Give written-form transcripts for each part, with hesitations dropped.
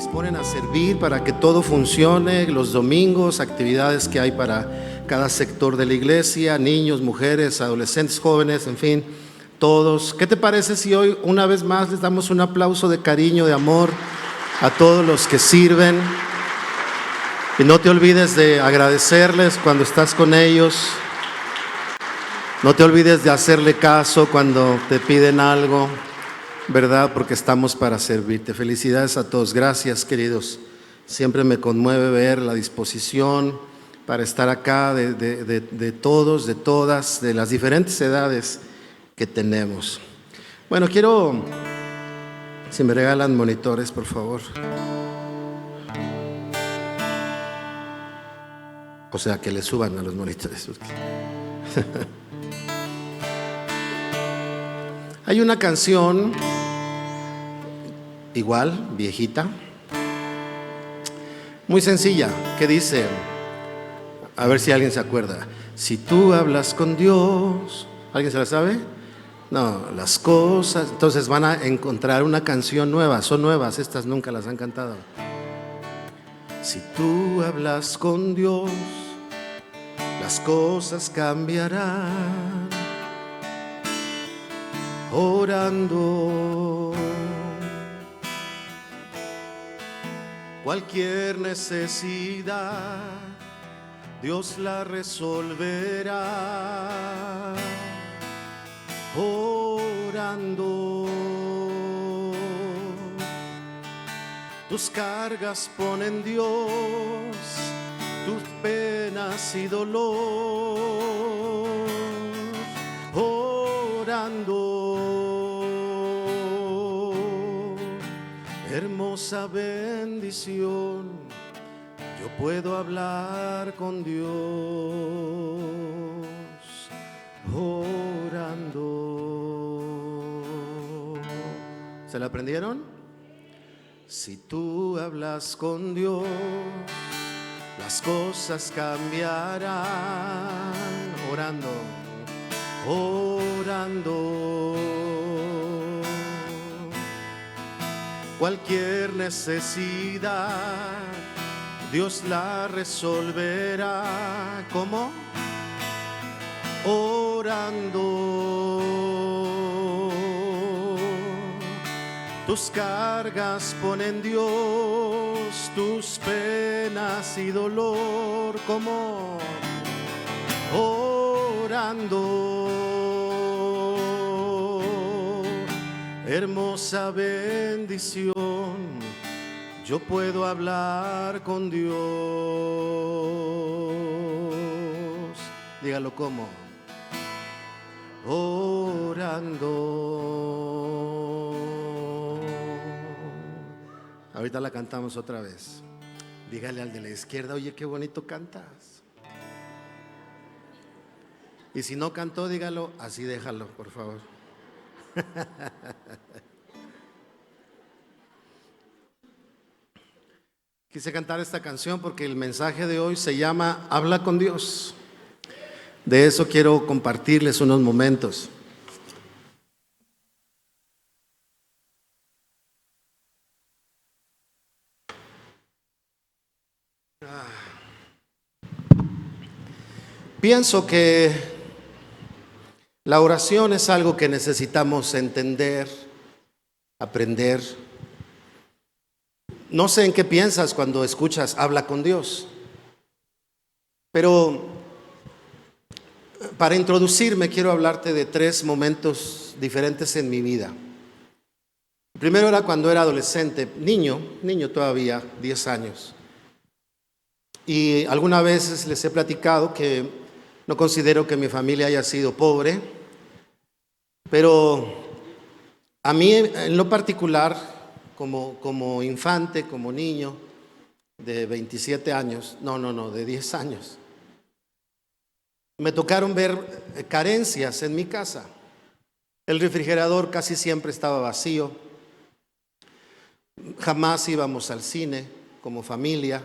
disponen a servir para que todo funcione, los domingos, actividades que hay para cada sector de la iglesia, niños, mujeres, adolescentes, jóvenes, en fin, todos. ¿Qué te parece si hoy una vez más les damos un aplauso de cariño, de amor a todos los que sirven? Y no te olvides de agradecerles cuando estás con ellos. No te olvides de hacerle caso cuando te piden algo, ¿verdad? Porque estamos para servirte. Felicidades a todos. Gracias, queridos. Siempre me conmueve ver la disposición para estar acá de todos, de todas, de las diferentes edades que tenemos. Bueno, quiero, si me regalan monitores, por favor. O sea, que le suban a los monitores. Hay una canción, igual, viejita, muy sencilla, que dice, a ver si alguien se acuerda: si tú hablas con Dios. ¿Alguien se la sabe? No, las cosas. Entonces van a encontrar una canción nueva, son nuevas, estas nunca las han cantado. Si tú hablas con Dios, las cosas cambiarán. Orando, cualquier necesidad Dios la resolverá. Orando, tus cargas pon en Dios, tus penas y dolor. Orando, hermosa bendición, yo puedo hablar con Dios. Orando. ¿Se la aprendieron? Si tú hablas con Dios, las cosas cambiarán. Orando, orando, cualquier necesidad Dios la resolverá. ¿Cómo? Orando, tus cargas pon en Dios, tus penas y dolor. ¿Cómo? Orando, hermosa bendición, yo puedo hablar con Dios. Dígalo cómo. Orando. Ahorita la cantamos otra vez. Dígale al de la izquierda: oye, qué bonito cantas. Y si no cantó, dígalo, así déjalo, por favor. Quise cantar esta canción porque el mensaje de hoy se llama Habla con Dios. De eso quiero compartirles unos momentos. Pienso que la oración es algo que necesitamos entender, aprender. No sé en qué piensas cuando escuchas habla con Dios, pero para introducirme quiero hablarte de 3 momentos diferentes en mi vida. El primero era cuando era adolescente, niño todavía, 10 años. Y algunas veces les he platicado que no considero que mi familia haya sido pobre, pero a mí en lo particular, como infante, como niño de 27 años, de 10 años, me tocaron ver carencias en mi casa. El refrigerador casi siempre estaba vacío, jamás íbamos al cine como familia,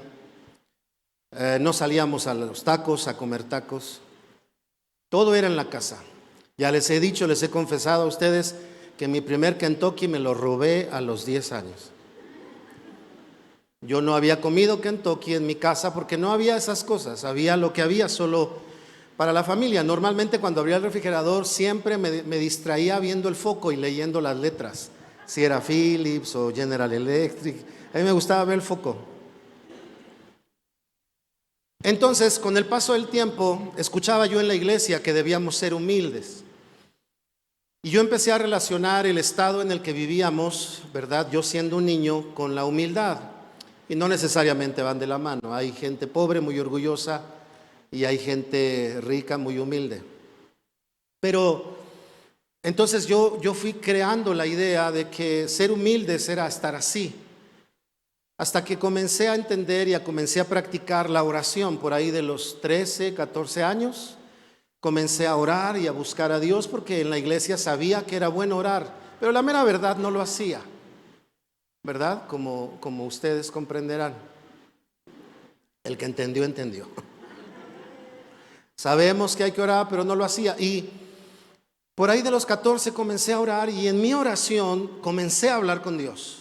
no salíamos a los tacos, a comer tacos, todo era en la casa. Ya les he dicho, les he confesado a ustedes que mi primer Kentucky me lo robé a los 10 años. Yo no había comido Kentucky en mi casa porque no había esas cosas, había lo que había solo para la familia. Normalmente cuando abría el refrigerador siempre me distraía viendo el foco y leyendo las letras, si era Philips o General Electric. A mí me gustaba ver el foco. Entonces, con el paso del tiempo, escuchaba yo en la iglesia que debíamos ser humildes. Y yo empecé a relacionar el estado en el que vivíamos, ¿verdad? Yo siendo un niño, con la humildad. Y no necesariamente van de la mano. Hay gente pobre, muy orgullosa, y hay gente rica, muy humilde. Pero entonces yo fui creando la idea de que ser humildes era estar así. Hasta que comencé a entender y comencé a practicar la oración por ahí de los 13, 14 años. Comencé a orar y a buscar a Dios porque en la iglesia sabía que era bueno orar, pero la mera verdad no lo hacía, ¿verdad? Como ustedes comprenderán. El que entendió, entendió. Sabemos que hay que orar, pero no lo hacía. Y por ahí de los 14 comencé a orar y en mi oración comencé a hablar con Dios.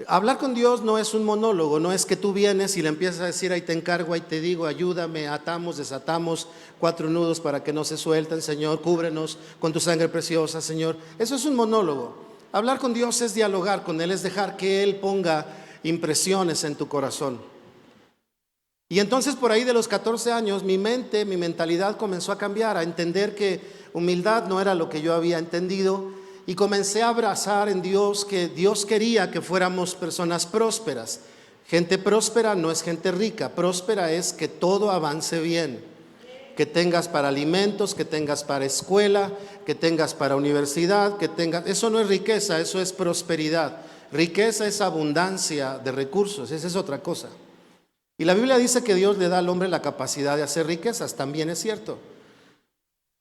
Hablar con Dios no es un monólogo, no es que tú vienes y le empiezas a decir, ahí te encargo, ahí te digo, ayúdame, atamos, desatamos 4 nudos para que no se suelten, Señor, cúbrenos con tu sangre preciosa, Señor. Eso es un monólogo. Hablar con Dios es dialogar con Él, es dejar que Él ponga impresiones en tu corazón. Y entonces por ahí de los 14 años mi mentalidad comenzó a cambiar, a entender que humildad no era lo que yo había entendido. Y comencé a abrazar en Dios que Dios quería que fuéramos personas prósperas. Gente próspera no es gente rica, próspera es que todo avance bien. Que tengas para alimentos, que tengas para escuela, que tengas para universidad, que tengas... Eso no es riqueza, eso es prosperidad. Riqueza es abundancia de recursos, esa es otra cosa. Y la Biblia dice que Dios le da al hombre la capacidad de hacer riquezas, también es cierto.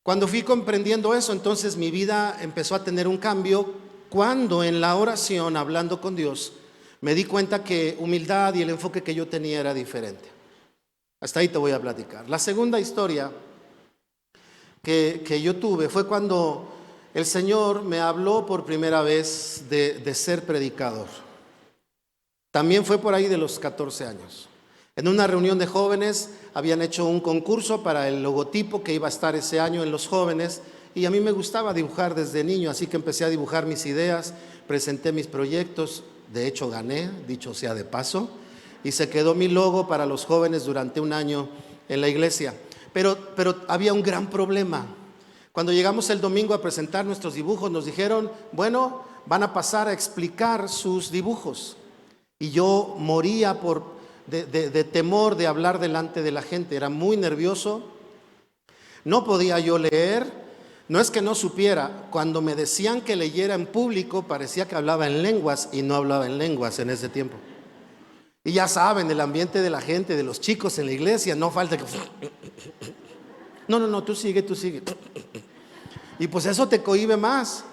Cuando fui comprendiendo eso, entonces mi vida empezó a tener un cambio cuando en la oración, hablando con Dios, me di cuenta que humildad y el enfoque que yo tenía era diferente. Hasta ahí te voy a platicar. La segunda historia que yo tuve fue cuando el Señor me habló por primera vez de ser predicador. También fue por ahí de los 14 años. En una reunión de jóvenes habían hecho un concurso para el logotipo que iba a estar ese año en los jóvenes y a mí me gustaba dibujar desde niño, así que empecé a dibujar mis ideas, presenté mis proyectos, de hecho gané, dicho sea de paso, y se quedó mi logo para los jóvenes durante un año en la iglesia. Pero había un gran problema. Cuando llegamos el domingo a presentar nuestros dibujos nos dijeron, bueno, van a pasar a explicar sus dibujos. Y yo moría de temor de hablar delante de la gente, era muy nervioso, no podía yo leer, no es que no supiera, cuando me decían que leyera en público parecía que hablaba en lenguas y no hablaba en lenguas en ese tiempo. Y ya saben, el ambiente de la gente, de los chicos en la iglesia, no falta que... No, tú sigue. Y pues eso te cohíbe más.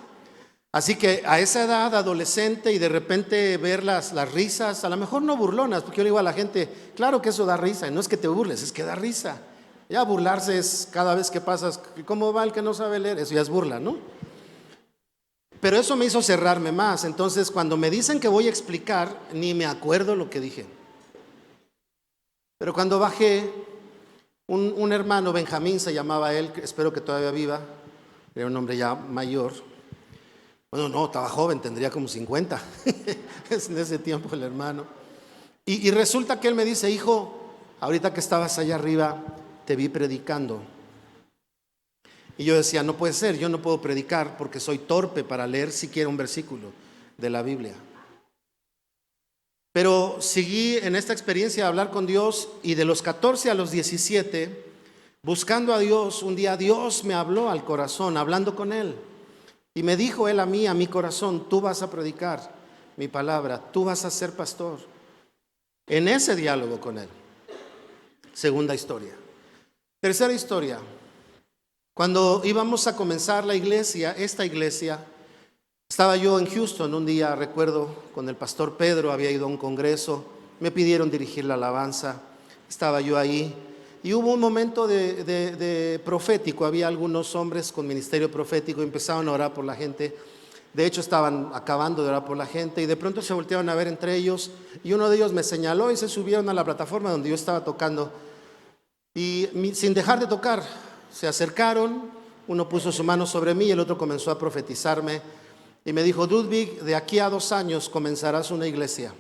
Así que a esa edad, adolescente, y de repente ver las risas, a lo mejor no burlonas, porque yo le digo a la gente, claro que eso da risa, y no es que te burles, es que da risa. Ya burlarse es cada vez que pasas, ¿cómo va el que no sabe leer? Eso ya es burla, ¿no? Pero eso me hizo cerrarme más. Entonces, cuando me dicen que voy a explicar, ni me acuerdo lo que dije. Pero cuando bajé, un hermano, Benjamín se llamaba él, espero que todavía viva, era un hombre ya mayor. Bueno, no, estaba joven, tendría como 50 en ese tiempo el hermano. Y resulta que él me dice, hijo, ahorita que estabas allá arriba, te vi predicando. Y yo decía, no puede ser, yo no puedo predicar porque soy torpe para leer siquiera un versículo de la Biblia. Pero seguí en esta experiencia de hablar con Dios y de los 14 a los 17, buscando a Dios, un día Dios me habló al corazón, hablando con Él. Y me dijo Él a mi corazón, tú vas a predicar mi palabra, tú vas a ser pastor. En ese diálogo con Él. Segunda historia. Tercera historia. Cuando íbamos a comenzar la iglesia, esta iglesia, estaba yo en Houston un día, recuerdo, con el pastor Pedro, había ido a un congreso, me pidieron dirigir la alabanza, estaba yo ahí. Y hubo un momento de profético, había algunos hombres con ministerio profético, empezaron a orar por la gente. De hecho, estaban acabando de orar por la gente y de pronto se voltearon a ver entre ellos y uno de ellos me señaló y se subieron a la plataforma donde yo estaba tocando y sin dejar de tocar, se acercaron, uno puso su mano sobre mí y el otro comenzó a profetizarme y me dijo: Ludwig, de aquí a 2 años comenzarás una iglesia.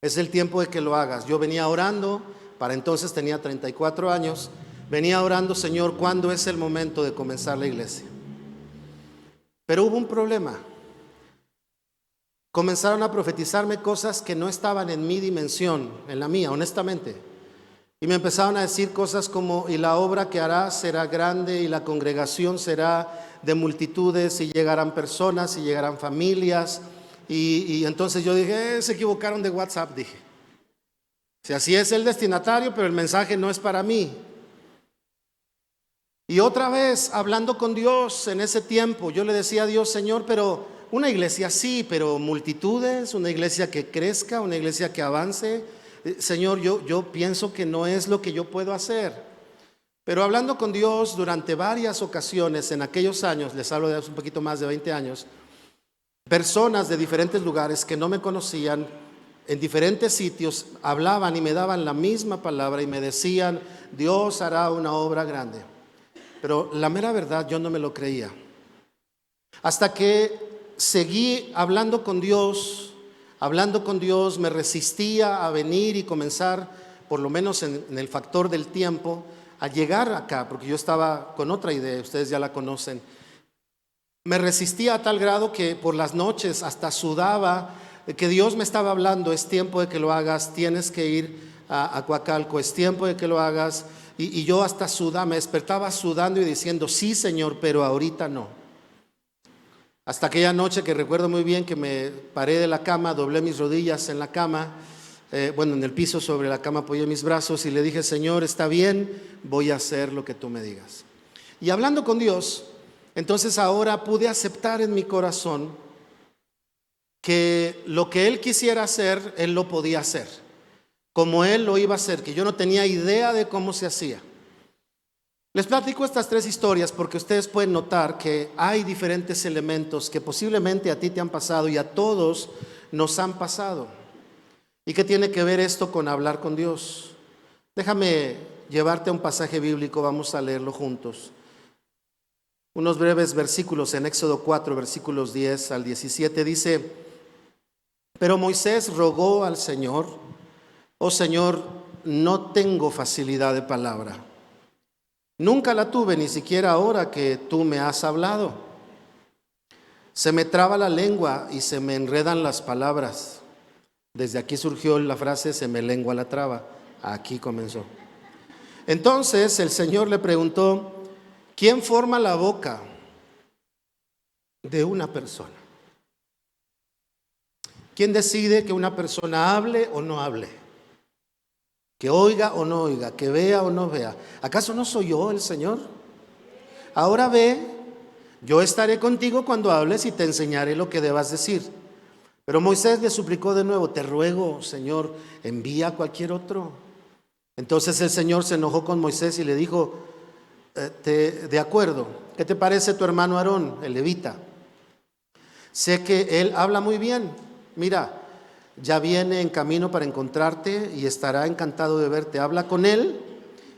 Es el tiempo de que lo hagas. Yo venía orando, para entonces tenía 34 años, venía orando: Señor, ¿cuándo es el momento de comenzar la iglesia? Pero hubo un problema. Comenzaron a profetizarme cosas que no estaban en mi dimensión, en la mía, honestamente. Y me empezaron a decir cosas como: y la obra que harás será grande, y la congregación será de multitudes, y llegarán personas, y llegarán familias. Y entonces yo dije: se equivocaron de WhatsApp, dije. Si así es el destinatario, pero el mensaje no es para mí. Y otra vez, hablando con Dios en ese tiempo, yo le decía a Dios: Señor, pero una iglesia sí, pero multitudes, una iglesia que crezca, una iglesia que avance. Señor, yo pienso que no es lo que yo puedo hacer. Pero hablando con Dios durante varias ocasiones en aquellos años, les hablo de hace un poquito más de 20 años, personas de diferentes lugares que no me conocían, en diferentes sitios, hablaban y me daban la misma palabra y me decían: Dios hará una obra grande. Pero la mera verdad, yo no me lo creía. Hasta que seguí hablando con Dios, me resistía a venir y comenzar, por lo menos en el factor del tiempo, a llegar acá, porque yo estaba con otra idea, ustedes ya la conocen. Me resistía a tal grado que por las noches hasta sudaba, que Dios me estaba hablando: es tiempo de que lo hagas, tienes que ir a Coacalco, es tiempo de que lo hagas. Y yo hasta sudaba, me despertaba sudando y diciendo: sí, Señor, pero ahorita no. Hasta aquella noche que recuerdo muy bien que me paré de la cama, doblé mis rodillas en la cama, en el piso sobre la cama apoyé mis brazos y le dije: Señor, está bien, voy a hacer lo que tú me digas. Y hablando con Dios, entonces ahora pude aceptar en mi corazón que lo que Él quisiera hacer, Él lo podía hacer, como Él lo iba a hacer, que yo no tenía idea de cómo se hacía. Les platico estas 3 historias porque ustedes pueden notar que hay diferentes elementos que posiblemente a ti te han pasado y a todos nos han pasado. ¿Y qué tiene que ver esto con hablar con Dios? Déjame llevarte a un pasaje bíblico, vamos a leerlo juntos. Unos breves versículos en Éxodo 4, versículos 10 al 17, dice: pero Moisés rogó al Señor: oh Señor, no tengo facilidad de palabra. Nunca la tuve, ni siquiera ahora que tú me has hablado. Se me traba la lengua y se me enredan las palabras. Desde aquí surgió la frase: se me lengua la traba. Aquí comenzó. Entonces el Señor le preguntó: ¿quién forma la boca de una persona? ¿Quién decide que una persona hable o no hable? Que oiga o no oiga, que vea o no vea. ¿Acaso no soy yo el Señor? Ahora ve, yo estaré contigo cuando hables y te enseñaré lo que debas decir. Pero Moisés le suplicó de nuevo: te ruego, Señor, envía a cualquier otro. Entonces el Señor se enojó con Moisés y le dijo: de acuerdo, ¿qué te parece tu hermano Aarón, el levita? Sé que él habla muy bien. Mira, ya viene en camino para encontrarte y estará encantado de verte. Habla con él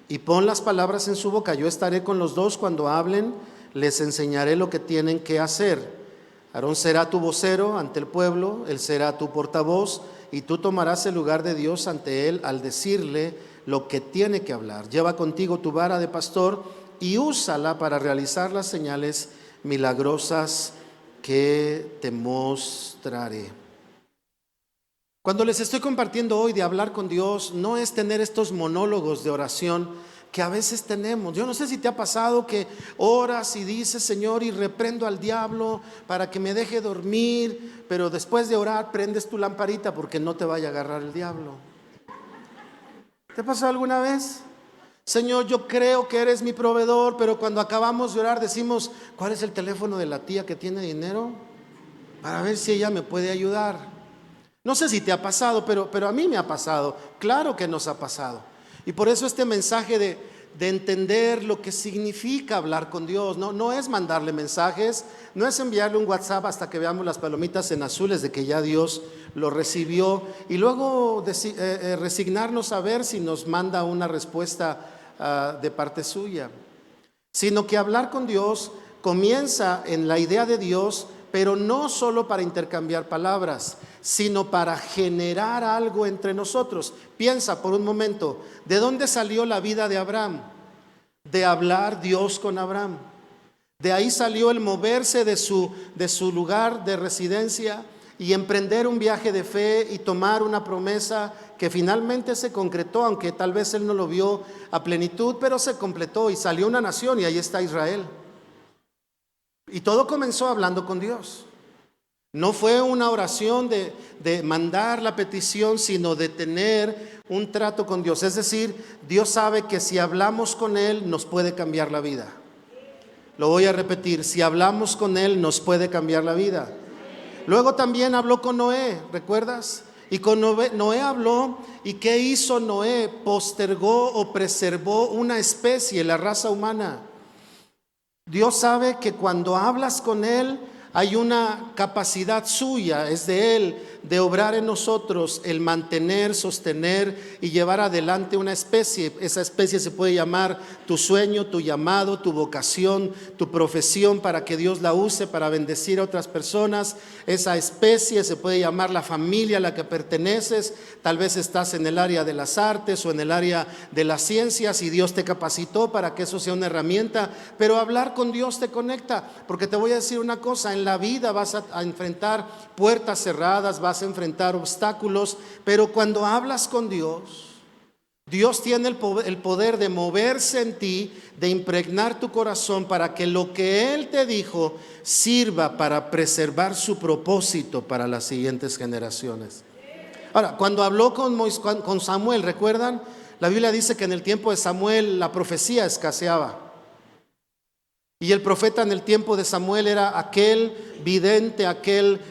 y pon las palabras en su boca. Yo estaré con los dos cuando hablen, les enseñaré lo que tienen que hacer. Aarón será tu vocero ante el pueblo, él será tu portavoz y tú tomarás el lugar de Dios ante él al decirle lo que tiene que hablar. Lleva contigo tu vara de pastor y úsala para realizar las señales milagrosas que te mostraré. Cuando les estoy compartiendo hoy de hablar con Dios, no es tener estos monólogos de oración que a veces tenemos. Yo no sé si te ha pasado que oras y dices: Señor, y reprendo al diablo para que me deje dormir, pero después de orar prendes tu lamparita porque no te vaya a agarrar el diablo. ¿Te ha pasado alguna vez? Señor, yo creo que eres mi proveedor, pero cuando acabamos de orar decimos: ¿cuál es el teléfono de la tía que tiene dinero? Para ver si ella me puede ayudar. No sé si te ha pasado, pero a mí me ha pasado. Claro que nos ha pasado. Y por eso este mensaje de entender lo que significa hablar con Dios. No es mandarle mensajes, no es enviarle un WhatsApp hasta que veamos las palomitas en azules de que ya Dios lo recibió y luego resignarnos a ver si nos manda una respuesta de parte suya. Sino que hablar con Dios comienza en la idea de Dios, pero no solo para intercambiar palabras, sino para generar algo entre nosotros. Piensa por un momento, ¿de dónde salió la vida de Abraham? De hablar Dios con Abraham. De ahí salió el moverse de su lugar de residencia y emprender un viaje de fe y tomar una promesa que finalmente se concretó, aunque tal vez él no lo vio a plenitud, pero se completó y salió una nación y ahí está Israel. Y todo comenzó hablando con Dios. No fue una oración de mandar la petición, sino de tener un trato con Dios. Es decir, Dios sabe que si hablamos con Él nos puede cambiar la vida. Lo voy a repetir, si hablamos con Él nos puede cambiar la vida. Luego también habló con Noé, ¿recuerdas? Y con Noé habló, ¿y qué hizo Noé? Postergó o preservó una especie, la raza humana. Dios sabe que cuando hablas con Él hay una capacidad suya, es de Él, de obrar en nosotros, el mantener, sostener y llevar adelante una especie. Esa especie se puede llamar tu sueño, tu llamado, tu vocación, tu profesión, para que Dios la use para bendecir a otras personas. Esa especie se puede llamar la familia a la que perteneces. Tal vez estás en el área de las artes o en el área de las ciencias y Dios te capacitó para que eso sea una herramienta. Pero hablar con Dios te conecta, porque te voy a decir una cosa, en la vida vas a enfrentar puertas cerradas, vas a enfrentar obstáculos, pero cuando hablas con Dios, Dios tiene el poder de moverse en ti, de impregnar tu corazón para que lo que Él te dijo sirva para preservar su propósito para las siguientes generaciones. Ahora, cuando habló con Samuel, ¿recuerdan? La Biblia dice que en el tiempo de Samuel la profecía escaseaba. Y el profeta en el tiempo de Samuel era aquel vidente, aquel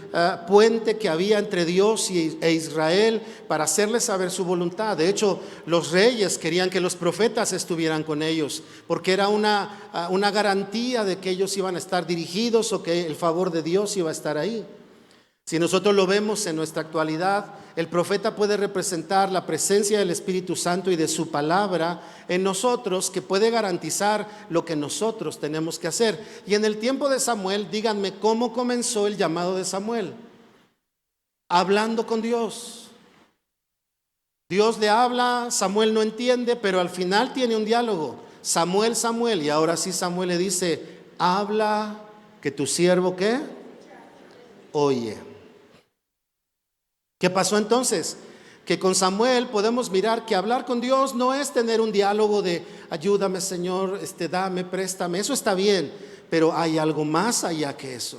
puente que había entre Dios e Israel para hacerles saber su voluntad. De hecho, los reyes querían que los profetas estuvieran con ellos, porque era una garantía de que ellos iban a estar dirigidos o que el favor de Dios iba a estar ahí. Si nosotros lo vemos en nuestra actualidad, el profeta puede representar la presencia del Espíritu Santo y de su palabra en nosotros, que puede garantizar lo que nosotros tenemos que hacer. Y en el tiempo de Samuel, díganme cómo comenzó el llamado de Samuel. Hablando con Dios. Dios le habla, Samuel no entiende, pero al final tiene un diálogo. Samuel, Samuel, y ahora sí Samuel le dice, habla que tu siervo, ¿qué? Oye. ¿Qué pasó entonces? Que con Samuel podemos mirar que hablar con Dios no es tener un diálogo de ayúdame Señor, dame, préstame, eso está bien, pero hay algo más allá que eso.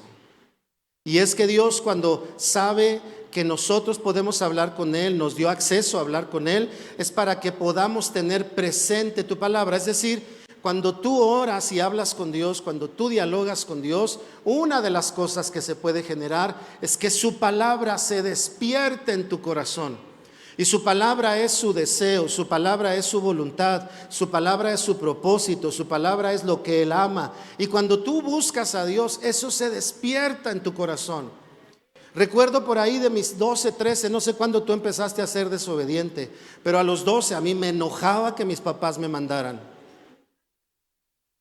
Y es que Dios, cuando sabe que nosotros podemos hablar con Él, nos dio acceso a hablar con Él, es para que podamos tener presente tu palabra. Es decir, cuando tú oras y hablas con Dios, cuando tú dialogas con Dios, una de las cosas que se puede generar es que su palabra se despierte en tu corazón. Y su palabra es su deseo, su palabra es su voluntad, su palabra es su propósito, su palabra es lo que Él ama. Y cuando tú buscas a Dios, eso se despierta en tu corazón. Recuerdo por ahí de mis 12, 13, no sé cuándo tú empezaste a ser desobediente, pero a los 12 a mí me enojaba que mis papás me mandaran.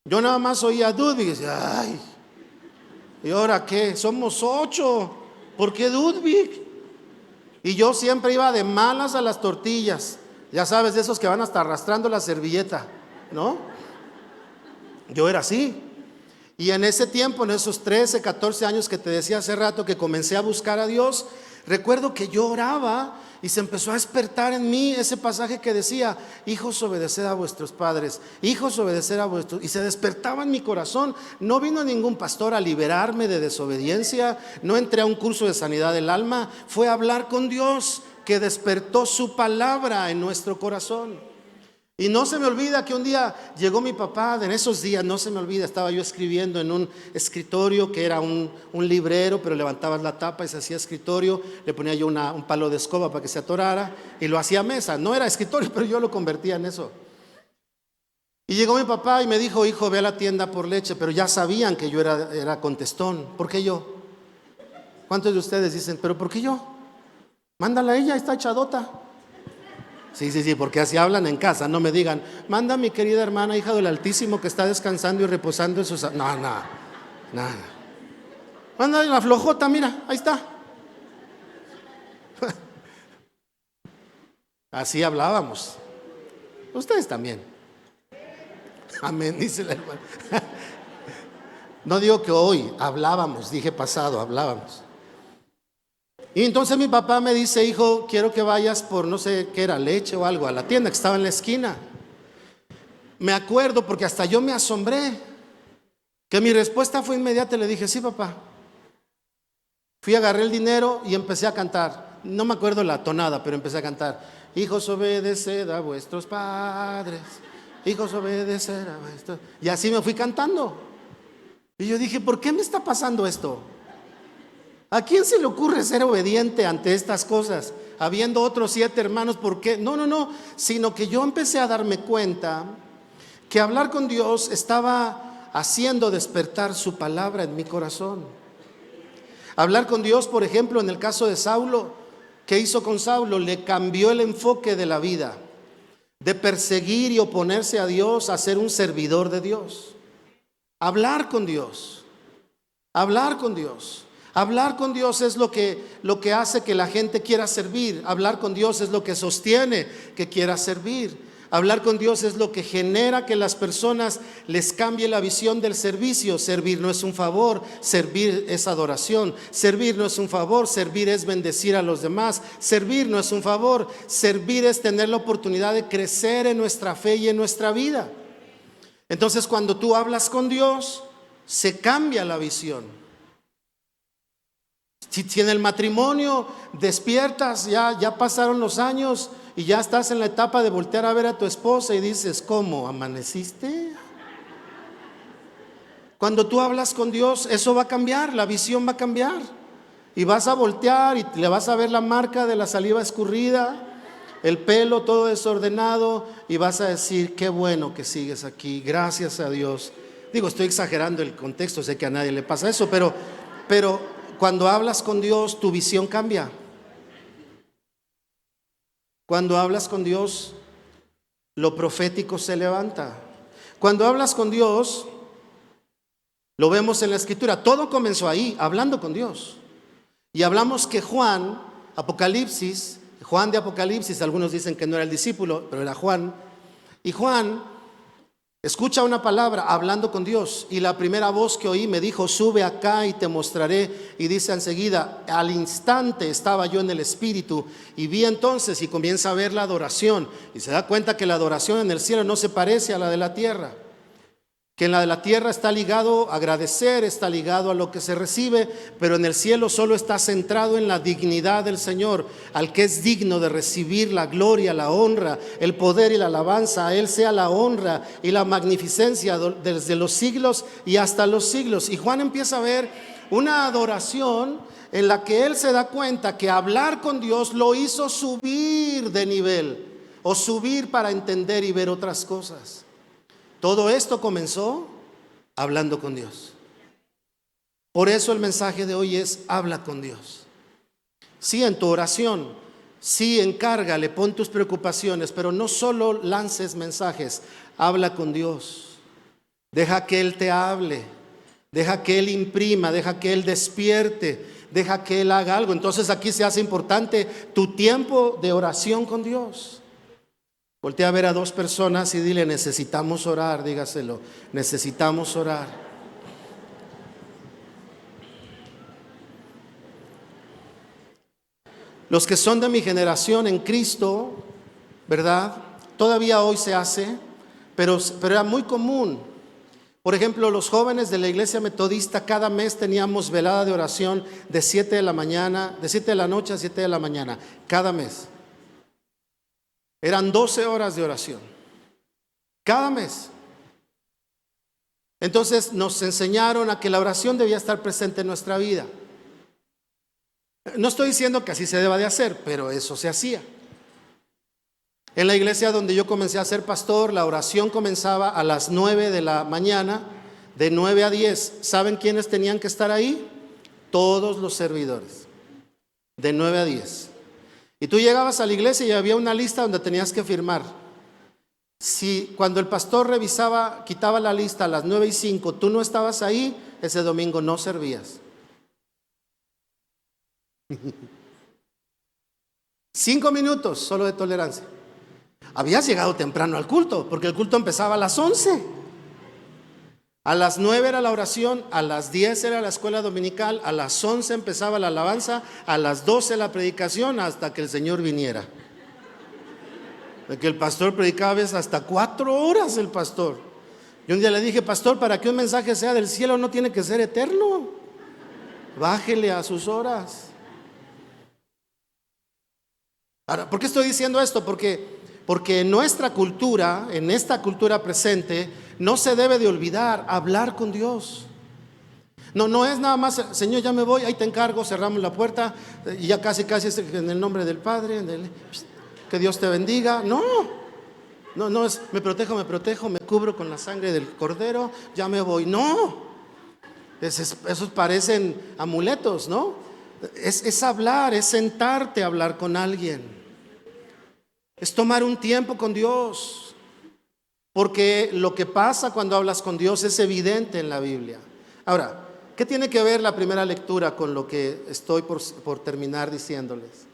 Yo nada más oía Dudvig y decía, ay, ¿y ahora qué? Somos 8, ¿por qué Dudvig? Y yo siempre iba de malas a las tortillas, ya sabes, de esos que van hasta arrastrando la servilleta, ¿no? Yo era así. Y en ese tiempo, en esos 13, 14 años que te decía hace rato que comencé a buscar a Dios, recuerdo que yo oraba y se empezó a despertar en mí ese pasaje que decía, hijos, obedeced a vuestros padres, hijos, obedeced a vuestros, y se despertaba en mi corazón. No vino ningún pastor a liberarme de desobediencia, no entré a un curso de sanidad del alma, fue hablar con Dios que despertó su palabra en nuestro corazón. Y no se me olvida que un día llegó mi papá, en esos días no se me olvida, estaba yo escribiendo en un escritorio que era un librero, pero levantabas la tapa y se hacía escritorio, le ponía yo un palo de escoba para que se atorara y lo hacía mesa. No era escritorio, pero yo lo convertía en eso. Y llegó mi papá y me dijo: hijo, ve a la tienda por leche. Pero ya sabían que yo era contestón. ¿Por qué yo? ¿Cuántos de ustedes dicen: pero por qué yo? Mándala a ella, está echadota. Sí, porque así hablan en casa. No me digan: manda a mi querida hermana, hija del Altísimo, que está descansando y reposando en sus... No. Manda la flojota, mira, ahí está. Así hablábamos. Ustedes también. Amén, dice la hermana. No digo que hoy hablábamos, dije pasado, hablábamos. Y entonces mi papá me dice: hijo, quiero que vayas por no sé qué era, leche o algo, a la tienda que estaba en la esquina. Me acuerdo porque hasta yo me asombré, que mi respuesta fue inmediata. Le dije: sí, papá. Fui, agarré el dinero y empecé a cantar. No me acuerdo la tonada, pero empecé a cantar: hijos, obedeced a vuestros padres, hijos, obedeced a vuestros... Y así me fui cantando. Y yo dije: ¿por qué me está pasando esto? ¿A quién se le ocurre ser obediente ante estas cosas? Habiendo otros 7 hermanos, ¿por qué? No, sino que yo empecé a darme cuenta que hablar con Dios estaba haciendo despertar su palabra en mi corazón. Hablar con Dios, por ejemplo, en el caso de Saulo, ¿qué hizo con Saulo? Le cambió el enfoque de la vida, de perseguir y oponerse a Dios a ser un servidor de Dios. Hablar con Dios, hablar con Dios. Hablar con Dios es lo que hace que la gente quiera servir. Hablar con Dios es lo que sostiene que quiera servir. Hablar con Dios es lo que genera que las personas les cambie la visión del servicio. Servir no es un favor, servir es adoración. Servir no es un favor, servir es bendecir a los demás. Servir no es un favor, servir es tener la oportunidad de crecer en nuestra fe y en nuestra vida. Entonces, cuando tú hablas con Dios, se cambia la visión. Si en el matrimonio despiertas, ya pasaron los años y ya estás en la etapa de voltear a ver a tu esposa y dices: ¿cómo amaneciste? Cuando tú hablas con Dios, eso va a cambiar, la visión va a cambiar. Y vas a voltear y le vas a ver la marca de la saliva escurrida, el pelo todo desordenado, y vas a decir: qué bueno que sigues aquí, gracias a Dios. Digo, estoy exagerando el contexto, sé que a nadie le pasa eso, pero cuando hablas con Dios, tu visión cambia. Cuando hablas con Dios, lo profético se levanta. Cuando hablas con Dios, lo vemos en la Escritura. Todo comenzó ahí, hablando con Dios. Y hablamos que Juan de Apocalipsis, algunos dicen que no era el discípulo, pero era Juan. Y Juan escucha una palabra hablando con Dios, y la primera voz que oí me dijo: sube acá y te mostraré. Y dice enseguida: al instante estaba yo en el Espíritu y vi entonces, y comienza a ver la adoración, y se da cuenta que la adoración en el cielo no se parece a la de la tierra, que en la de la tierra está ligado a agradecer, está ligado a lo que se recibe, pero en el cielo solo está centrado en la dignidad del Señor. Al que es digno de recibir la gloria, la honra, el poder y la alabanza, a Él sea la honra y la magnificencia desde los siglos y hasta los siglos. Y Juan empieza a ver una adoración en la que él se da cuenta que hablar con Dios lo hizo subir de nivel, o subir para entender y ver otras cosas. Todo esto comenzó hablando con Dios. Por eso el mensaje de hoy es: habla con Dios. Sí, en tu oración, sí, encárgale, pon tus preocupaciones, pero no solo lances mensajes, habla con Dios. Deja que Él te hable, deja que Él imprima, deja que Él despierte, deja que Él haga algo. Entonces aquí se hace importante tu tiempo de oración con Dios. Voltea a ver a 2 personas y dile: necesitamos orar, dígaselo, necesitamos orar. Los que son de mi generación en Cristo, ¿verdad? Todavía hoy se hace, pero era muy común. Por ejemplo, los jóvenes de la iglesia metodista, cada mes teníamos velada de oración de 7 de la mañana, de 7 de la noche a 7 de la mañana, cada mes. Eran 12 horas de oración, cada mes. Entonces nos enseñaron a que la oración debía estar presente en nuestra vida. No estoy diciendo que así se deba de hacer, pero eso se hacía. En la iglesia donde yo comencé a ser pastor, la oración comenzaba a las 9 de la mañana, de 9 a 10. ¿Saben quiénes tenían que estar ahí? Todos los servidores, de 9 a 10. Y tú llegabas a la iglesia y había una lista donde tenías que firmar. Si cuando el pastor revisaba, quitaba la lista a las 9:05, tú no estabas ahí, ese domingo no servías. 5 minutos solo de tolerancia. Habías llegado temprano al culto, porque el culto empezaba a las 11. A las 9 era la oración, a las 10 era la escuela dominical, a las 11 empezaba la alabanza, a las 12 la predicación, hasta que el Señor viniera. De que el pastor predicaba a veces hasta 4 horas el pastor. Yo un día le dije: pastor, para que un mensaje sea del cielo no tiene que ser eterno. Bájele a sus horas. Ahora, ¿por qué estoy diciendo esto? Porque en nuestra cultura, en esta cultura presente, no se debe de olvidar hablar con Dios. No es nada más: Señor, ya me voy, ahí te encargo, cerramos la puerta y ya casi es en el nombre del Padre, que Dios te bendiga. No es me protejo, me cubro con la sangre del Cordero, ya me voy. No, esos parecen amuletos, ¿no? Es hablar, es sentarte a hablar con alguien, es tomar un tiempo con Dios, porque lo que pasa cuando hablas con Dios es evidente en la Biblia. Ahora, ¿qué tiene que ver la primera lectura con lo que estoy por terminar diciéndoles?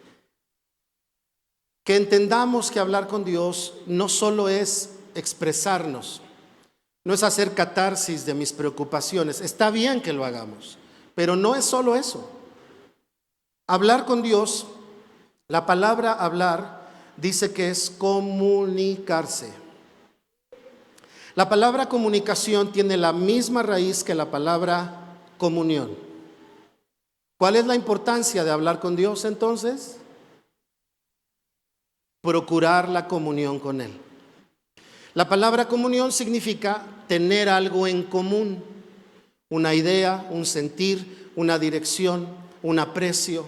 Que entendamos que hablar con Dios no solo es expresarnos, no es hacer catarsis de mis preocupaciones. Está bien que lo hagamos, pero no es solo eso. Hablar con Dios, la palabra hablar dice que es comunicarse. La palabra comunicación tiene la misma raíz que la palabra comunión. ¿Cuál es la importancia de hablar con Dios entonces? Procurar la comunión con Él. La palabra comunión significa tener algo en común, una idea, un sentir, una dirección, un aprecio,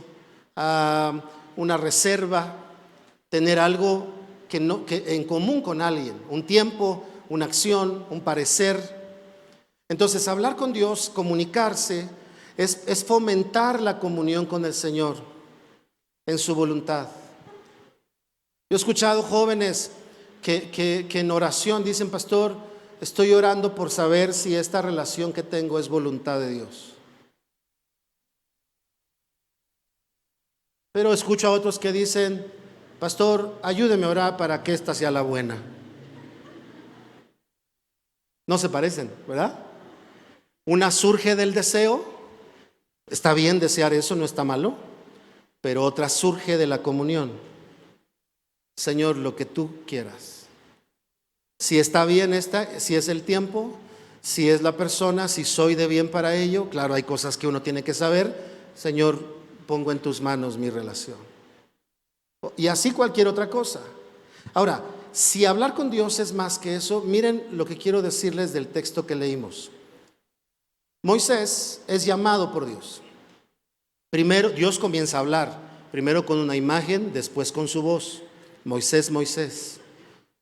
una reserva, tener algo que en común con alguien, un tiempo, una acción, un parecer. Entonces, hablar con Dios, comunicarse, es fomentar la comunión con el Señor en su voluntad. Yo he escuchado jóvenes que en oración dicen: pastor, estoy orando por saber si esta relación que tengo es voluntad de Dios. Pero escucho a otros que dicen: pastor, ayúdeme a orar para que esta sea la buena. No se parecen, ¿verdad? Una surge del deseo, está bien desear eso, no está malo, pero otra surge de la comunión. Señor, lo que tú quieras. Si está bien si es el tiempo, si es la persona, si soy de bien para ello. Claro, hay cosas que uno tiene que saber. Señor, pongo en tus manos mi relación. Y así cualquier otra cosa. Ahora, si hablar con Dios es más que eso, miren lo que quiero decirles del texto que leímos. Moisés es llamado por Dios. Primero, Dios comienza a hablar, primero con una imagen, después con su voz. Moisés, Moisés,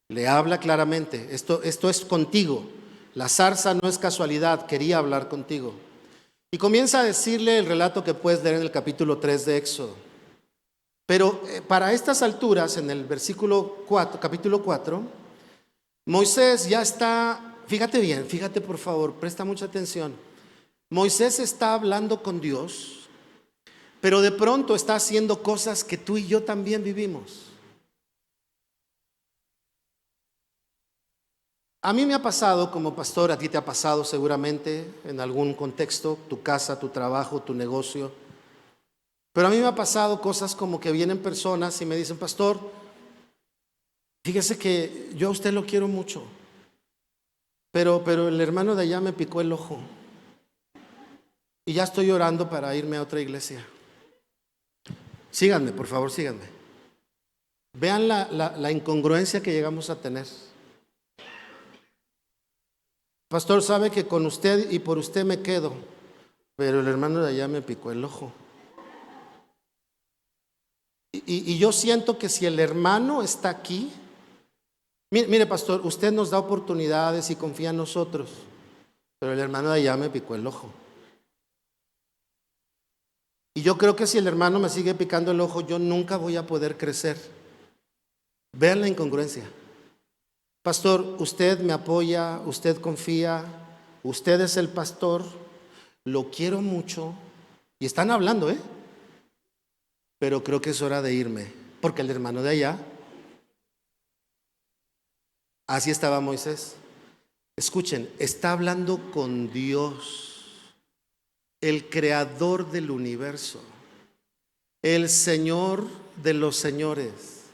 le habla claramente: esto es contigo. La zarza no es casualidad, quería hablar contigo. Y comienza a decirle el relato que puedes leer en el capítulo 3 de Éxodo. Pero para estas alturas, en el capítulo 4, Moisés ya está, fíjate bien, fíjate por favor, presta mucha atención. Moisés está hablando con Dios, pero de pronto está haciendo cosas que tú y yo también vivimos. A mí me ha pasado como pastor, a ti te ha pasado seguramente en algún contexto, tu casa, tu trabajo, tu negocio. Pero a mí me ha pasado cosas como que vienen personas y me dicen: pastor, fíjese que yo a usted lo quiero mucho, pero el hermano de allá me picó el ojo y ya estoy orando para irme a otra iglesia. Síganme, por favor, síganme. Vean la incongruencia que llegamos a tener. Pastor, sabe que con usted y por usted me quedo, pero el hermano de allá me picó el ojo. Y yo siento que si el hermano está aquí, Mire, pastor, usted nos da oportunidades y confía en nosotros, pero el hermano de allá me picó el ojo. Y yo creo que si el hermano me sigue picando el ojo, yo nunca voy a poder crecer. Vean la incongruencia. Pastor, usted me apoya, usted confía, usted es el pastor, lo quiero mucho. Y están hablando, pero creo que es hora de irme, porque el hermano de allá, así estaba Moisés. Escuchen, está hablando con Dios, el creador del universo, el Señor de los señores,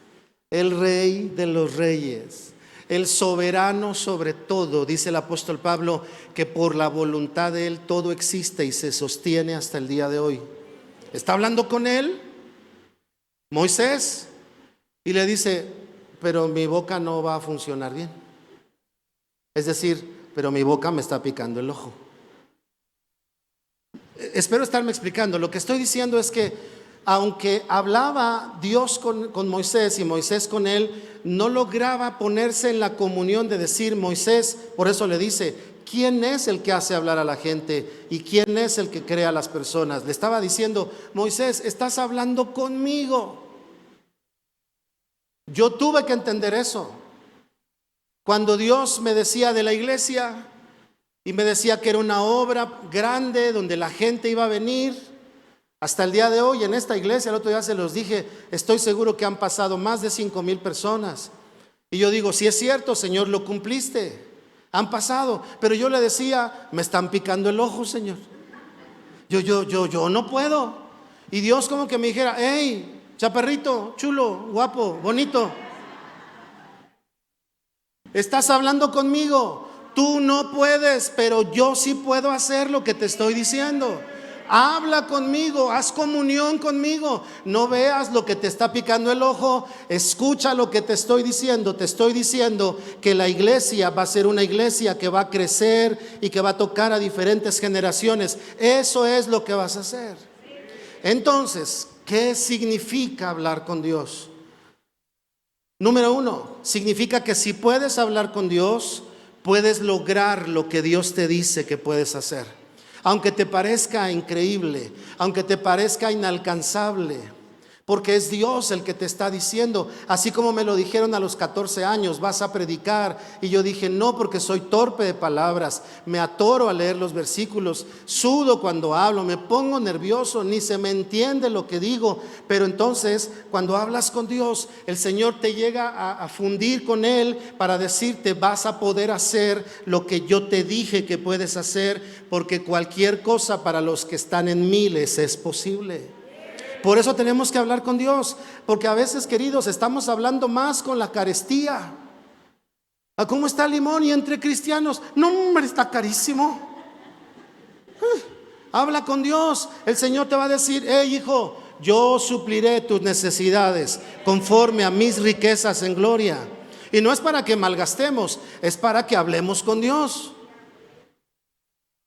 el Rey de los reyes, el soberano sobre todo. Dice el apóstol Pablo que por la voluntad de Él todo existe y se sostiene hasta el día de hoy. Está hablando con él, Moisés, y le dice, pero mi boca no va a funcionar bien. Es decir, pero mi boca me está picando el ojo. Espero estarme explicando. Lo que estoy diciendo es que aunque hablaba Dios con Moisés y Moisés con él, no lograba ponerse en la comunión de decir Moisés, por eso le dice, ¿quién es el que hace hablar a la gente? ¿Y quién es el que crea a las personas? Le estaba diciendo, Moisés, estás hablando conmigo. Yo tuve que entender eso. Cuando Dios me decía de la iglesia y me decía que era una obra grande donde la gente iba a venir, hasta el día de hoy en esta iglesia, el otro día se los dije, estoy seguro que han pasado más de 5,000 personas. Y yo digo, si es cierto, Señor, lo cumpliste. Han pasado, pero yo le decía, me están picando el ojo, Señor. Yo no puedo. Y Dios como que me dijera, hey, chaparrito, chulo, guapo, bonito, estás hablando conmigo. Tú no puedes, pero yo sí puedo hacer lo que te estoy diciendo. Habla conmigo, haz comunión conmigo. No veas lo que te está picando el ojo, escucha lo que te estoy diciendo. Te estoy diciendo que la iglesia va a ser una iglesia que va a crecer y que va a tocar a diferentes generaciones. Eso es lo que vas a hacer. Entonces, ¿qué significa hablar con Dios? Número 1, significa que si puedes hablar con Dios, puedes lograr lo que Dios te dice que puedes hacer. Aunque te parezca increíble, aunque te parezca inalcanzable, porque es Dios el que te está diciendo, así como me lo dijeron a los 14 años, vas a predicar. Y yo dije, no, porque soy torpe de palabras, me atoro a leer los versículos, sudo cuando hablo, me pongo nervioso, ni se me entiende lo que digo. Pero entonces, cuando hablas con Dios, el Señor te llega a fundir con Él para decirte, vas a poder hacer lo que yo te dije que puedes hacer, porque cualquier cosa para los que están en mí les es posible. Por eso tenemos que hablar con Dios, porque a veces, queridos, estamos hablando más con la carestía. ¿Cómo está el limón? Y entre cristianos, no, hombre, está carísimo. Habla con Dios, el Señor te va a decir, hey hijo, yo supliré tus necesidades conforme a mis riquezas en gloria. Y no es para que malgastemos, es para que hablemos con Dios.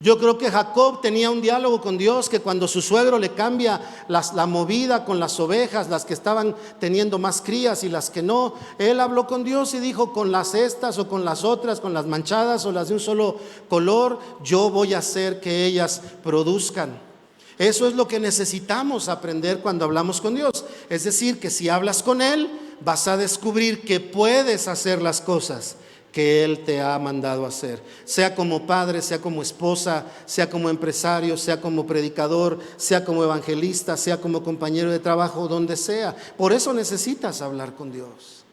Yo creo que Jacob tenía un diálogo con Dios, que cuando su suegro le cambia la movida con las ovejas, las que estaban teniendo más crías y las que no, él habló con Dios y dijo, con las estas o con las otras, con las manchadas o las de un solo color, yo voy a hacer que ellas produzcan. Eso es lo que necesitamos aprender cuando hablamos con Dios. Es decir, que si hablas con Él, vas a descubrir que puedes hacer las cosas que Él te ha mandado hacer, sea como padre, sea como esposa, sea como empresario, sea como predicador, sea como evangelista, sea como compañero de trabajo, donde sea. Por eso necesitas hablar con Dios.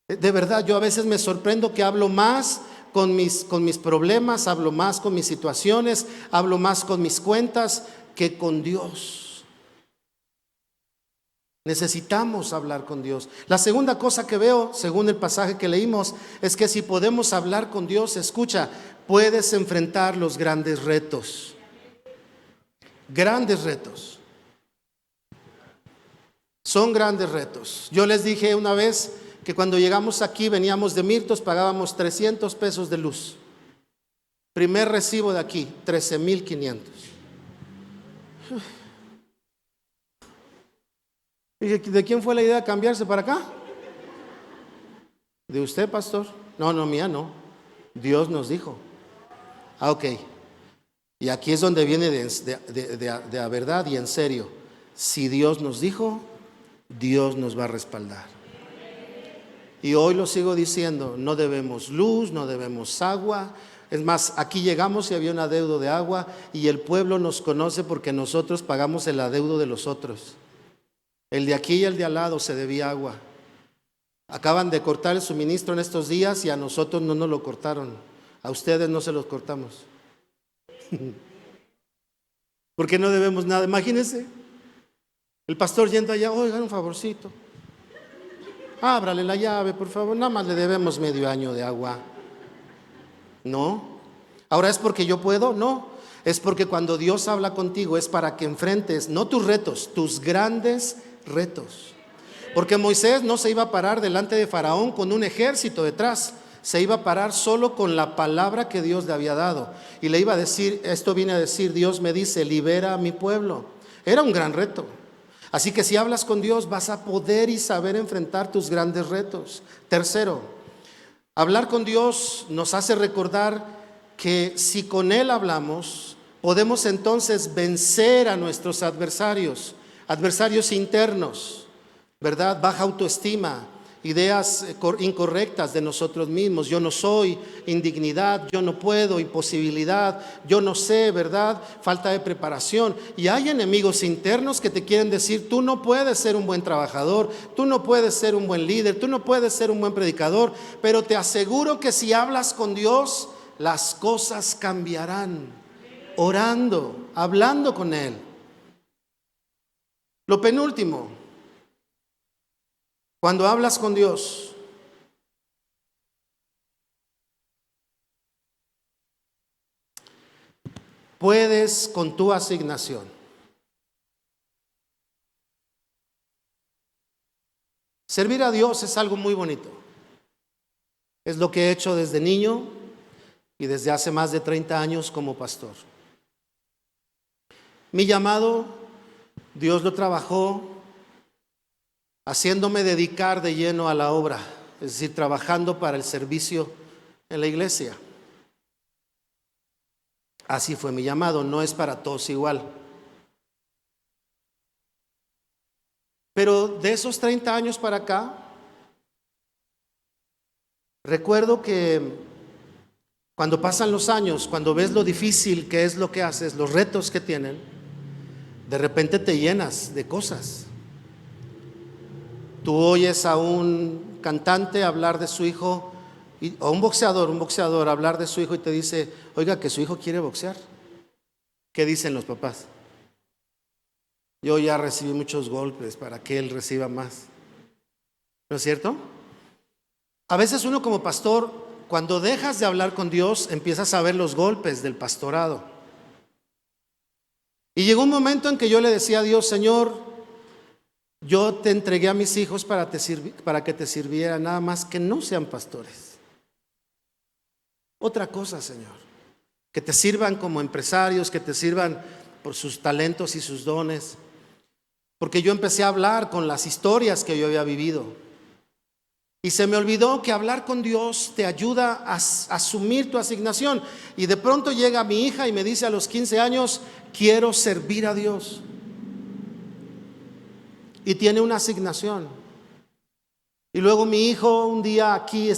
De verdad, yo a veces me sorprendo que hablo más con mis problemas, hablo más con mis situaciones, hablo más con mis cuentas que con Dios. Necesitamos hablar con Dios. La segunda cosa que veo, según el pasaje que leímos, es que si podemos hablar con Dios, escucha, puedes enfrentar los grandes retos. Grandes retos. Son grandes retos. Yo les dije una vez que cuando llegamos aquí, veníamos de Mirtos, pagábamos 300 pesos de luz. Primer recibo de aquí, 13,500. Dije, ¿de quién fue la idea de cambiarse para acá? ¿De usted, pastor? No, no, mía no. Dios nos dijo. Ok. Y aquí es donde viene de a verdad y en serio. Si Dios nos dijo, Dios nos va a respaldar. Y hoy lo sigo diciendo, no debemos luz, no debemos agua. Es más, aquí llegamos y había un adeudo de agua y el pueblo nos conoce porque nosotros pagamos el adeudo de los otros. El de aquí y el de al lado se debía agua. Acaban de cortar el suministro en estos días y a nosotros no nos lo cortaron. A ustedes no se los cortamos. Porque no debemos nada. Imagínense, el pastor yendo allá, oigan un favorcito. Ábrale la llave, por favor. Nada más le debemos medio año de agua. No. Ahora es porque yo puedo, no. Es porque cuando Dios habla contigo es para que enfrentes, no tus retos, tus grandes retos. Porque Moisés no se iba a parar delante de Faraón con un ejército detrás. Se iba a parar solo con la palabra que Dios le había dado. Y le iba a decir, esto viene a decir, Dios me dice, libera a mi pueblo. Era un gran reto. Así que si hablas con Dios vas a poder y saber enfrentar tus grandes retos. Tercero, hablar con Dios nos hace recordar que si con Él hablamos, podemos entonces vencer a nuestros adversarios, adversarios internos, ¿verdad? Baja autoestima, ideas incorrectas de nosotros mismos. Yo no soy, indignidad, yo no puedo, imposibilidad, yo no sé, ¿verdad? Falta de preparación. Y hay enemigos internos que te quieren decir, tú no puedes ser un buen trabajador, tú no puedes ser un buen líder, tú no puedes ser un buen predicador, pero te aseguro que si hablas con Dios, las cosas cambiarán. Orando, hablando con Él. Lo penúltimo, cuando hablas con Dios, puedes con tu asignación. Servir a Dios es algo muy bonito. Es lo que he hecho desde niño y desde hace más de 30 años como pastor. Mi llamado, Dios lo trabajó haciéndome dedicar de lleno a la obra, es decir, trabajando para el servicio en la iglesia. Así fue mi llamado, no es para todos igual. Pero de esos 30 años para acá, recuerdo que cuando pasan los años, cuando ves lo difícil que es lo que haces, los retos que tienen, de repente te llenas de cosas. Tú oyes a un cantante hablar de su hijo, o un boxeador hablar de su hijo y te dice, oiga, que su hijo quiere boxear. ¿Qué dicen los papás? Yo ya recibí muchos golpes para que él reciba más. ¿No es cierto? A veces uno como pastor, cuando dejas de hablar con Dios, empiezas a ver los golpes del pastorado. Y llegó un momento en que yo le decía a Dios, Señor, yo te entregué a mis hijos para que te sirvieran, nada más que no sean pastores. Otra cosa, Señor, que te sirvan como empresarios, que te sirvan por sus talentos y sus dones. Porque yo empecé a hablar con las historias que yo había vivido. Y se me olvidó que hablar con Dios te ayuda a asumir tu asignación. Y de pronto llega mi hija y me dice a los 15 años, quiero servir a Dios. Y tiene una asignación. Y luego mi hijo un día aquí,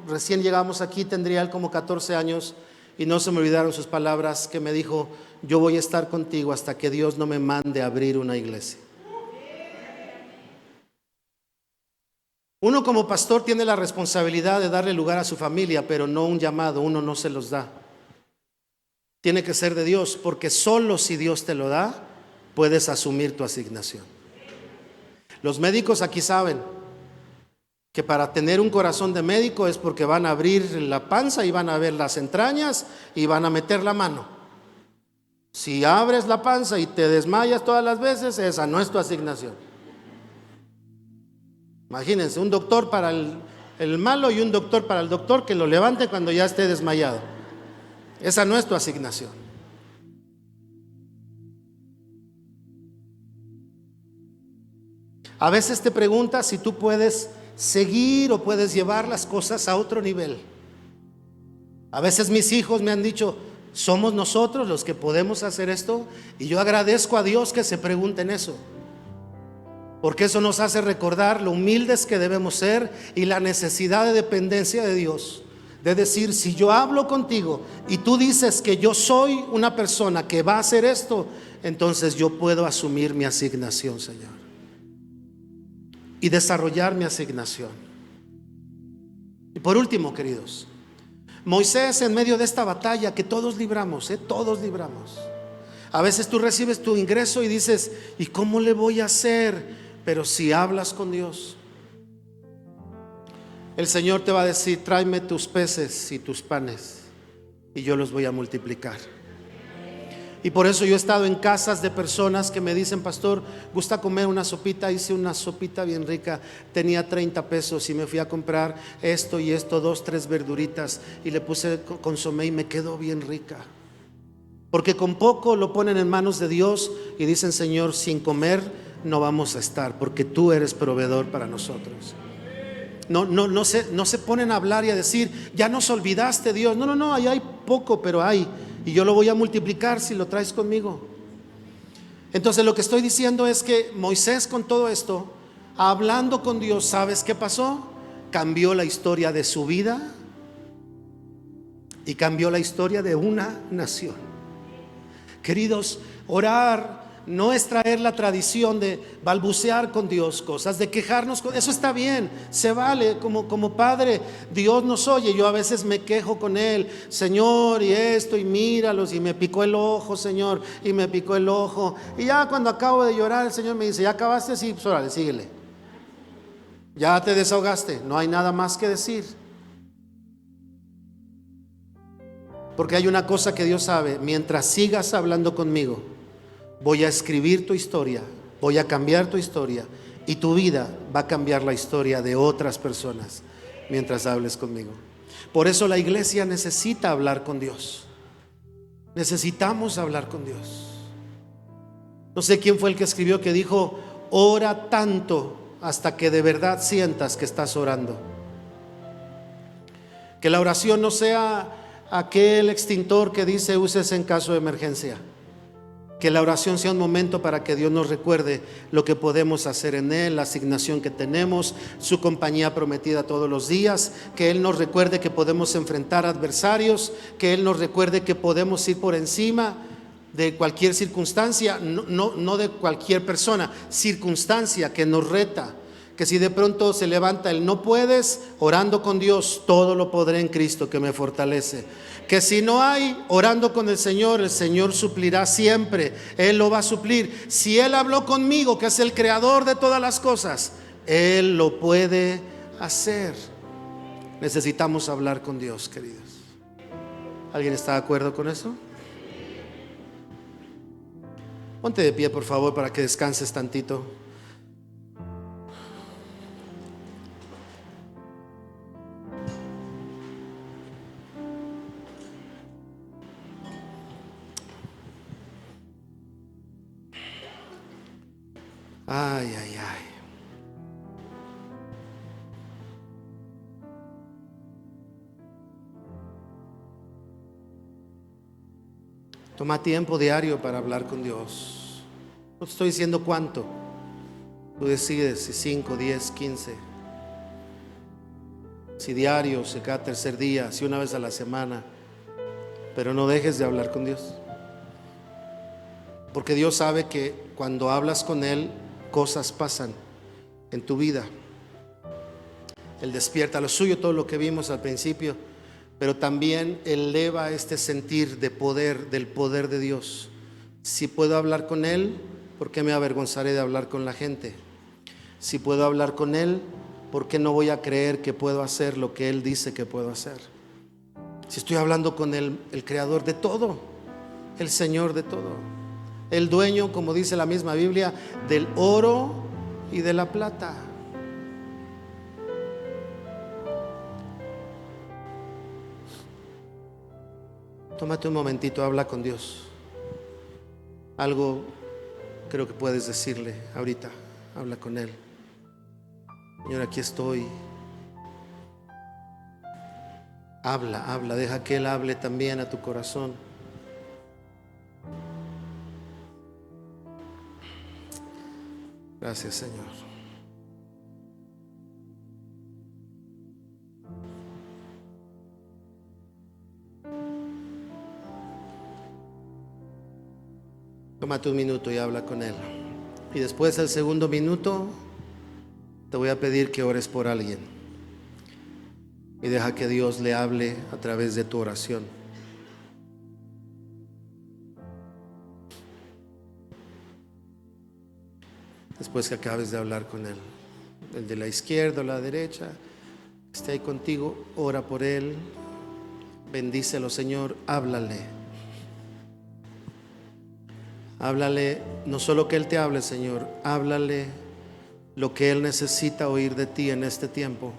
recién llegamos aquí, tendría él como 14 años, y no se me olvidaron sus palabras que me dijo, yo voy a estar contigo hasta que Dios no me mande a abrir una iglesia. Uno como pastor tiene la responsabilidad de darle lugar a su familia, pero no un llamado, uno no se los da. Tiene que ser de Dios, porque solo si Dios te lo da, puedes asumir tu asignación. Los médicos aquí saben que para tener un corazón de médico es porque van a abrir la panza y van a ver las entrañas y van a meter la mano. Si abres la panza y te desmayas todas las veces, esa no es tu asignación. Imagínense, un doctor para el malo y un doctor para el doctor que lo levante cuando ya esté desmayado. Esa no es tu asignación. A veces te preguntas si tú puedes seguir o puedes llevar las cosas a otro nivel. A veces mis hijos me han dicho, ¿somos nosotros los que podemos hacer esto? Y yo agradezco a Dios que se pregunten eso, porque eso nos hace recordar lo humildes que debemos ser y la necesidad de dependencia de Dios. De decir, si yo hablo contigo y tú dices que yo soy una persona que va a hacer esto, entonces yo puedo asumir mi asignación, Señor, y desarrollar mi asignación. Y por último, queridos, Moisés, en medio de esta batalla que todos libramos, todos libramos. A veces tú recibes tu ingreso y dices, ¿y cómo le voy a hacer? Pero si hablas con Dios, el Señor te va a decir, tráeme tus peces y tus panes y yo los voy a multiplicar. Y por eso yo he estado en casas de personas que me dicen, pastor, ¿gusta comer una sopita? Hice una sopita bien rica, tenía 30 pesos y me fui a comprar esto y esto, 2, 3 verduritas y le puse consomé y me quedó bien rica. Porque con poco lo ponen en manos de Dios y dicen, Señor, sin comer no vamos a estar, porque tú eres proveedor para nosotros. No se ponen a hablar y a decir, ya nos olvidaste, Dios. No, ahí hay poco, pero hay, y yo lo voy a multiplicar si lo traes conmigo. Entonces lo que estoy diciendo es que Moisés, con todo esto, hablando con Dios, ¿sabes qué pasó? Cambió la historia de su vida y cambió la historia de una nación. Queridos, orar no es traer la tradición de balbucear con Dios cosas, de quejarnos con, eso está bien, se vale, como padre Dios nos oye. Yo a veces me quejo con Él, Señor, y esto, y míralos, y me picó el ojo, Señor, y me picó el ojo, y ya cuando acabo de llorar el Señor me dice, ¿ya acabaste? Sí, pues órale, síguele, ya te desahogaste, no hay nada más que decir. Porque hay una cosa que Dios sabe, mientras sigas hablando conmigo, voy a escribir tu historia, voy a cambiar tu historia, y tu vida va a cambiar la historia de otras personas mientras hables conmigo. Por eso la iglesia necesita hablar con Dios. Necesitamos hablar con Dios. No sé quién fue el que escribió que dijo, ora tanto hasta que de verdad sientas que estás orando. Que la oración no sea aquel extintor que dice uses en caso de emergencia. Que la oración sea un momento para que Dios nos recuerde lo que podemos hacer en Él, la asignación que tenemos, su compañía prometida todos los días. Que Él nos recuerde que podemos enfrentar adversarios, que Él nos recuerde que podemos ir por encima de cualquier circunstancia, no de cualquier persona, circunstancia que nos reta. Que si de pronto se levanta el no puedes, orando con Dios, todo lo podré en Cristo que me fortalece. Que si no hay, orando con el Señor suplirá siempre, Él lo va a suplir. Si Él habló conmigo, que es el creador de todas las cosas, Él lo puede hacer. Necesitamos hablar con Dios, queridos. ¿Alguien está de acuerdo con eso? Ponte de pie, por favor, para que descanses tantito. Ay. Toma tiempo diario para hablar con Dios. No te estoy diciendo cuánto. Tú decides si 5, 10, 15. Si diario, si cada tercer día, si una vez a la semana. Pero no dejes de hablar con Dios. Porque Dios sabe que cuando hablas con Él, cosas pasan en tu vida. Él despierta lo suyo, todo lo que vimos al principio, pero también eleva este sentir de poder, del poder de Dios. Si puedo hablar con Él, ¿por qué me avergonzaré de hablar con la gente? Si puedo hablar con Él, ¿por qué no voy a creer que puedo hacer lo que Él dice que puedo hacer? Si estoy hablando con Él, el creador de todo, el Señor de todo, el dueño, como dice la misma Biblia, del oro y de la plata. Tómate un momentito, habla con Dios. Algo creo que puedes decirle ahorita, habla con Él. Señor, aquí estoy. Habla, habla, deja que Él hable también a tu corazón. Gracias, Señor. Tómate un minuto y habla con Él. Y después del segundo minuto, te voy a pedir que ores por alguien. Y deja que Dios le hable a través de tu oración. Después que acabes de hablar con Él, el de la izquierda o la derecha, esté ahí contigo, ora por Él, bendícelo, Señor, háblale. Háblale, no solo que Él te hable, Señor, háblale lo que Él necesita oír de ti en este tiempo.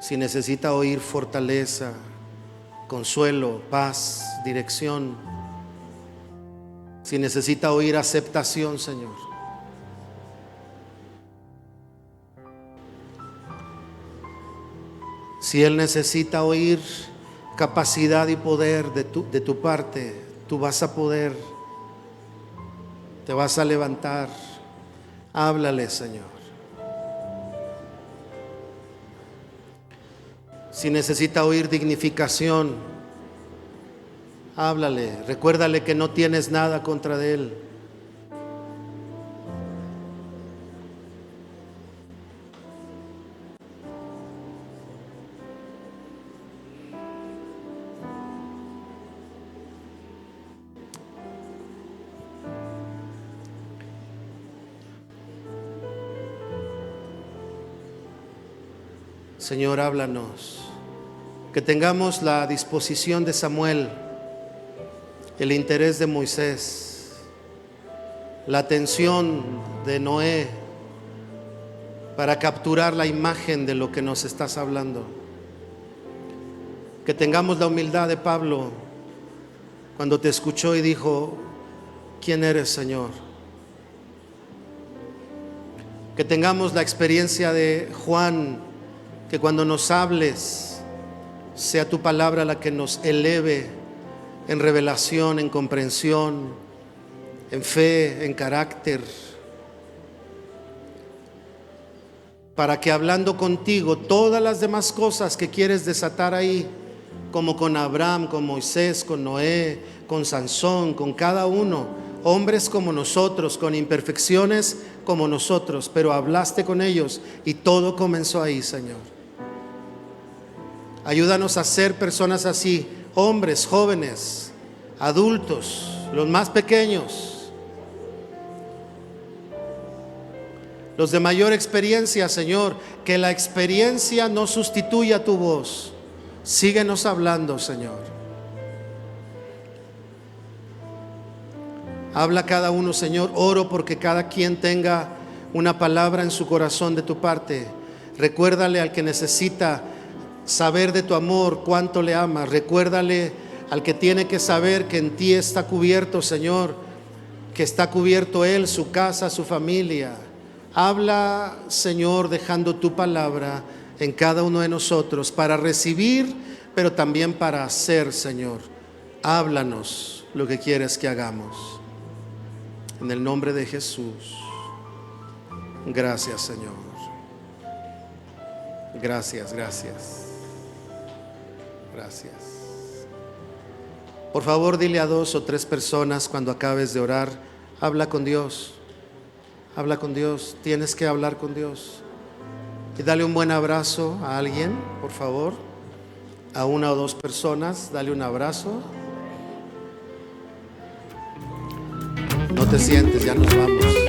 Si necesita oír fortaleza, consuelo, paz, dirección, si necesita oír aceptación, Señor, si Él necesita oír capacidad y poder de tu parte, tú vas a poder, te vas a levantar. Háblale, Señor. Si necesita oír dignificación, háblale, recuérdale que no tienes nada contra de Él. Señor, háblanos, que tengamos la disposición de Samuel, el interés de Moisés, la atención de Noé, para capturar la imagen de lo que nos estás hablando. Que tengamos la humildad de Pablo cuando te escuchó y dijo: ¿quién eres, Señor? Que tengamos la experiencia de Juan, que cuando nos hables sea tu palabra la que nos eleve en revelación, en comprensión, en fe, en carácter, para que hablando contigo todas las demás cosas que quieres desatar ahí, como con Abraham, con Moisés, con Noé, con Sansón, con cada uno, hombres como nosotros, con imperfecciones como nosotros, pero hablaste con ellos y todo comenzó ahí, Señor. Ayúdanos a ser personas así, hombres, jóvenes, adultos, los más pequeños, los de mayor experiencia, Señor. Que la experiencia no sustituya tu voz. Síguenos hablando, Señor. Habla a cada uno, Señor. Oro porque cada quien tenga una palabra en su corazón de tu parte. Recuérdale al que necesita saber de tu amor, cuánto le amas. Recuérdale al que tiene que saber que en ti está cubierto, Señor, que está cubierto él, su casa, su familia. Habla, Señor, dejando tu palabra en cada uno de nosotros para recibir, pero también para hacer, Señor. Háblanos lo que quieres que hagamos. En el nombre de Jesús. Gracias, Señor. Gracias, gracias. Gracias. Por favor, dile a 2 o 3 personas cuando acabes de orar: habla con Dios. Habla con Dios. Tienes que hablar con Dios. Y dale un buen abrazo a alguien, por favor. A 1 o 2 personas, dale un abrazo. No te sientes, ya nos vamos.